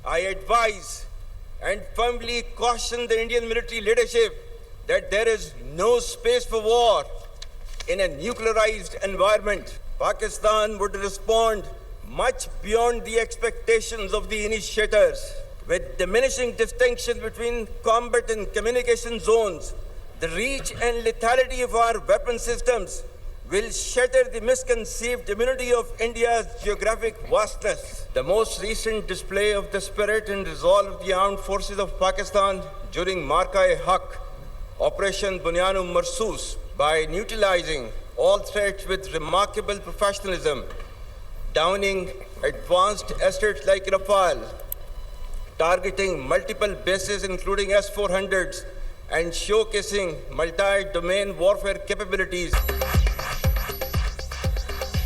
I advise and firmly caution the Indian military leadership that there is no space for war in a nuclearized environment. Pakistan would respond much beyond the expectations of the initiators. With diminishing distinction between combat and communication zones, the reach and lethality of our weapon systems will shatter the misconceived immunity of India's geographic vastness. The most recent display of the spirit and resolve of the armed forces of Pakistan during Marka-e-Haq, Operation Bunyan-u Marsoos, by neutralizing all threats with remarkable professionalism, downing advanced assets like Rafale, targeting multiple bases including S-400s, and showcasing multi-domain warfare capabilities.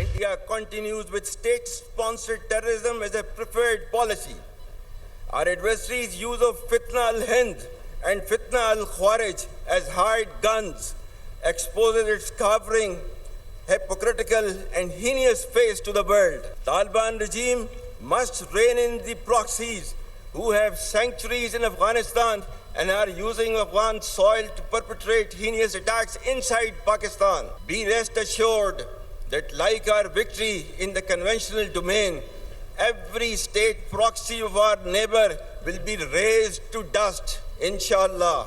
India continues with state-sponsored terrorism as a preferred policy. Our adversaries' use of Fitna al-Hind and Fitna al-Khawarij as hired guns exposes its cowering, hypocritical and heinous face to the world. Taliban regime must rein in the proxies who have sanctuaries in Afghanistan and are using Afghan soil to perpetrate heinous attacks inside Pakistan. Be rest assured that like our victory in the conventional domain, every state proxy of our neighbor will be razed to dust, inshallah.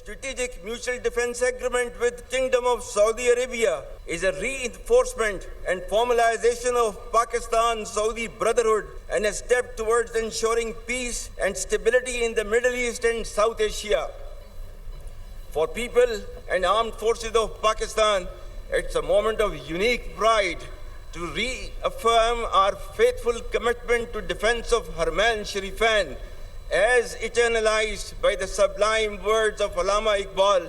Strategic Mutual Defense Agreement with Kingdom of Saudi Arabia is a reinforcement and formalization of Pakistan-Saudi brotherhood and a step towards ensuring peace and stability in the Middle East and South Asia. For people and armed forces of Pakistan, it's a moment of unique pride to reaffirm our faithful commitment to defense of Haramain Sharifain, as eternalized by the sublime words of Allama Iqbal,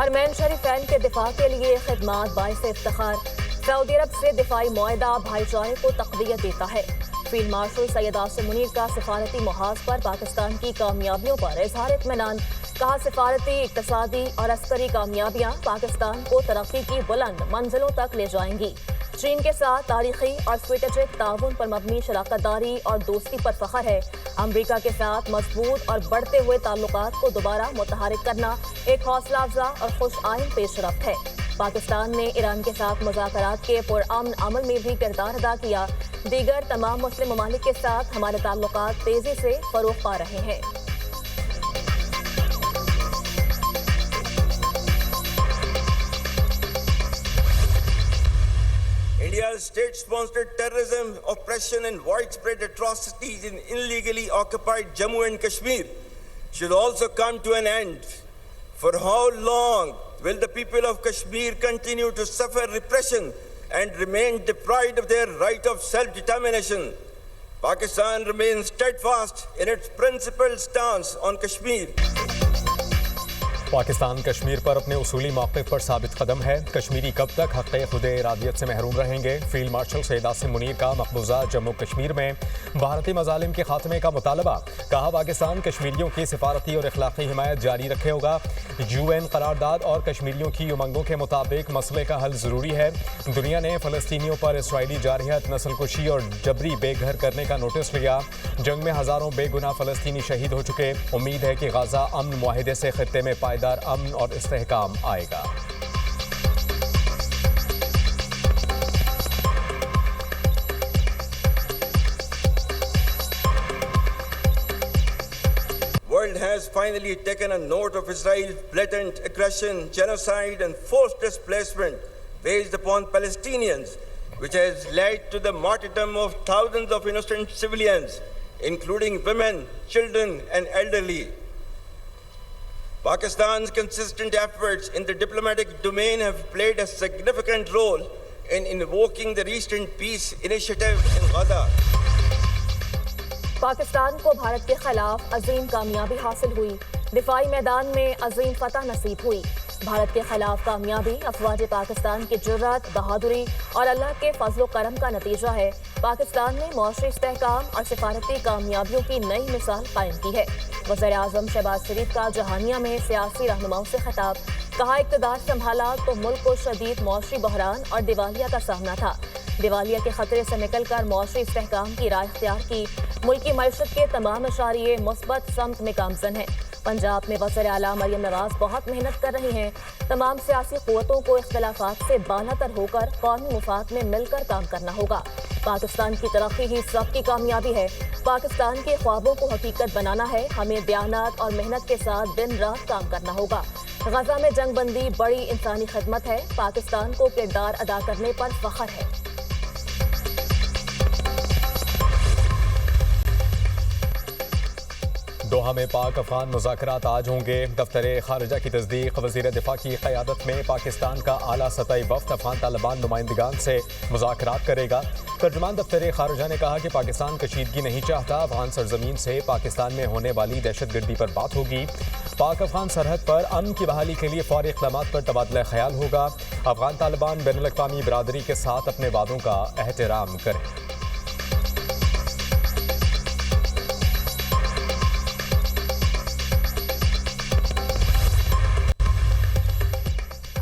حرمین شریفین کے دفاع کے لیے خدمات باعث افتخار، سعودی عرب سے دفاعی معاہدہ بھائی چارے کو تقویت دیتا ہے۔ فیلڈ مارشل سید عاصم منیر کا سفارتی محاذ پر پاکستان کی کامیابیوں پر اظہار اطمینان، کہا سفارتی، اقتصادی اور عسکری کامیابیاں پاکستان کو ترقی کی بلند منزلوں تک لے جائیں گی۔ چین کے ساتھ تاریخی اور اسٹریٹجک تعاون پر مبنی شراکت داری اور دوستی پر فخر ہے۔ امریکہ کے ساتھ مضبوط اور بڑھتے ہوئے تعلقات کو دوبارہ متحرک کرنا ایک حوصلہ افزا اور خوش آئند پیش رفت ہے۔ پاکستان نے ایران کے ساتھ مذاکرات کے پرامن عمل میں بھی کردار ادا کیا۔ دیگر تمام مسلم ممالک کے ساتھ ہمارے تعلقات تیزی سے فروغ پا رہے ہیں۔ India's state-sponsored terrorism, oppression and widespread atrocities in illegally occupied Jammu and Kashmir should also come to an end. For how long will the people of Kashmir continue to suffer repression and remain deprived of their right of self-determination? Pakistan remains steadfast in its principled stance on Kashmir. Pakistan Kashmir پر اپنے اصولی موقف پر ثابت قدم ہے۔ کشمیری کب تک حق خود ارادیت سے محروم رہیں گے؟ فیلڈ مارشل سید عاصم منیر کا مقبوضہ جموں کشمیر میں بھارتی مظالم کے خاتمے کا مطالبہ، کہا پاکستان کشمیریوں کی سفارتی اور اخلاقی حمایت جاری رکھے ہوگا۔ UN قرارداد اور کشمیریوں کی امنگوں کے مطابق مسئلے کا حل ضروری ہے۔ دنیا نے فلسطینیوں پر اسرائیلی جارحیت، نسل کشی اور جبری بے گھر کرنے کا نوٹس لیا۔ جنگ میں ہزاروں بے گناہ فلسطینی شہید ہو چکے۔ امید ہے کہ غزہ امن معاہدے سے خطے میں پائیدار امن اور استحکام آئے گا۔ World has finally taken a note of Israel's blatant aggression, genocide and forced displacement based upon Palestinians, which has led to the martyrdom of thousands of innocent civilians, including women, children and elderly. Pakistan's consistent efforts in the diplomatic domain have played a significant role in invoking the recent peace initiative in Gaza. Pakistan کو بھارت کے خلاف عظیم کامیابی حاصل ہوئی، دفاعی میدان میں عظیم فتح نصیب ہوئی۔ بھارت کے خلاف کامیابی افواج پاکستان کی جرات، بہادری اور اللہ کے فضل و کرم کا نتیجہ ہے۔ پاکستان نے معاشی استحکام اور سفارتی کامیابیوں کی نئی مثال قائم کی ہے۔ وزیر اعظم شہباز شریف کا جہانیہ میں سیاسی رہنماؤں سے خطاب، کہا اقتدار سنبھالا تو ملک کو شدید معاشی بحران اور دیوالیہ کا سامنا تھا۔ دیوالیہ کے خطرے سے نکل کر معاشی استحکام کی راہ اختیار کی، ملکی معیشت کے تمام اشاریے مثبت سمت میں گامزن ہیں۔ پنجاب میں وزیر اعلیٰ مریم نواز بہت محنت کر رہی ہیں۔ تمام سیاسی قوتوں کو اختلافات سے بالا تر ہو کر قومی مفاد میں مل کر کام کرنا ہوگا۔ پاکستان کی ترقی ہی سب کی کامیابی ہے۔ پاکستان کے خوابوں کو حقیقت بنانا ہے، ہمیں دیانت اور محنت کے ساتھ دن رات کام کرنا ہوگا۔ غزہ میں جنگ بندی بڑی انسانی خدمت ہے، پاکستان کو کردار ادا کرنے پر فخر ہے۔ دوحہ میں پاک افغان مذاکرات آج ہوں گے۔ دفتر خارجہ کی تصدیق، وزیر دفاع کی قیادت میں پاکستان کا اعلیٰ سطحی وفد افغان طالبان نمائندگان سے مذاکرات کرے گا۔ ترجمان دفتر خارجہ نے کہا کہ پاکستان کشیدگی نہیں چاہتا، افغان سرزمین سے پاکستان میں ہونے والی دہشت گردی پر بات ہوگی۔ پاک افغان سرحد پر امن کی بحالی کے لیے فوری اقدامات پر تبادلہ خیال ہوگا۔ افغان طالبان بین الاقوامی برادری کے ساتھ اپنے وعدوں کا احترام کریں۔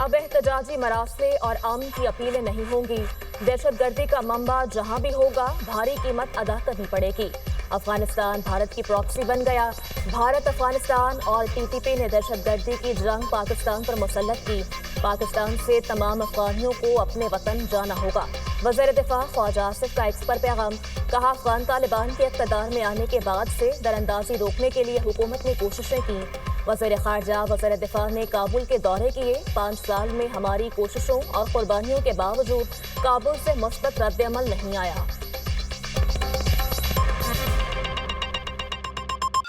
اب احتجاجی مراسلے اور امن کی اپیلیں نہیں ہوں گی۔ دہشت گردی کا منبع جہاں بھی ہوگا بھاری قیمت ادا کرنی پڑے گی۔ افغانستان بھارت کی پراکسی بن گیا۔ بھارت، افغانستان اور TTP نے دہشت گردی کی جنگ پاکستان پر مسلط کی۔ پاکستان سے تمام افغانیوں کو اپنے وطن جانا ہوگا۔ وزیر دفاع خواجہ آصف کا ایکس پر پیغام، کہا افغان طالبان کے اقتدار میں آنے کے بعد سے دراندازی روکنے کے لیے حکومت نے کوششیں کی۔ وزیر خارجہ، وزیر دفاع نے کابل کے دورے کیے۔ 5 سال میں ہماری کوششوں اور قربانیوں کے باوجود کابل سے مثبت رد عمل نہیں آیا۔